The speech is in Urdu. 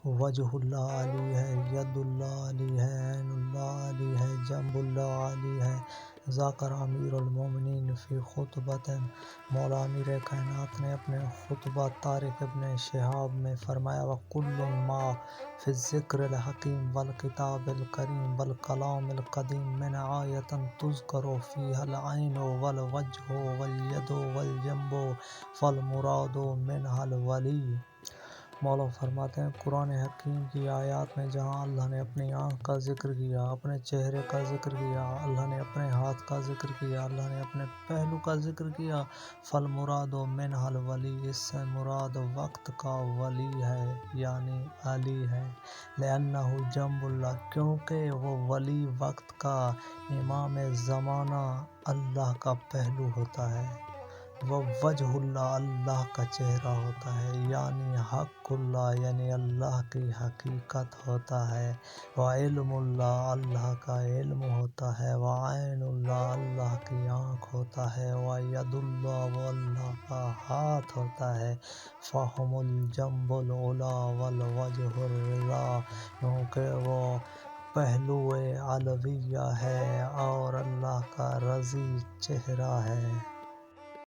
وجہ اللہ علی ہے، ید اللہ علی ہے، عین اللہ علی ہے، جنب اللہ علی ہے۔ ذکر امیر المومنین فی خطبۃ، مولا امیر کائنات نے اپنے خطبہ طارق ابن شہاب میں فرمایا وَكُلُّ مَا فِي الذِّكْرِ الْحَكِيمِ وَالْكِتَابِ الْكَرِيمِ وَالْكَلَامِ الْقَدِيمِ مِنْ آیَةٍ تُذْكَرُ فِيهَا الْعَيْنُ وَالْوَجْهُ وَالْیَدُ وَالْجَنبُ فَالْمُرَادُ مِنْهَا الْوَلِیُّ۔ مولا فرماتے ہیں قرآن حکیم کی آیات میں جہاں اللہ نے اپنی آنکھ کا ذکر کیا، اپنے چہرے کا ذکر کیا، اللہ نے اپنے ہاتھ کا ذکر کیا، اللہ نے اپنے پہلو کا ذکر کیا، فالمراد منہ الولی، اس سے مراد وقت کا ولی ہے یعنی علی ہے، لأنہ جنب اللہ، کیونکہ وہ ولی وقت کا امام زمانہ اللہ کا پہلو ہوتا ہے، وہ وجہ اللہ، اللہ کا چہرہ ہوتا ہے، یعنی حق اللہ، یعنی اللہ کی حقیقت ہوتا ہے، وعلم اللہ، اللہ کا علم ہوتا ہے، وعین اللہ، اللہ کی آنکھ ہوتا ہے، وید اللہ، وہ اللہ کا ہاتھ ہوتا ہے، فہم الجنب العلیٰ والوجہ الرضا، کیونکہ وہ پہلو علویہ ہے اور اللہ کا رضی چہرہ ہے۔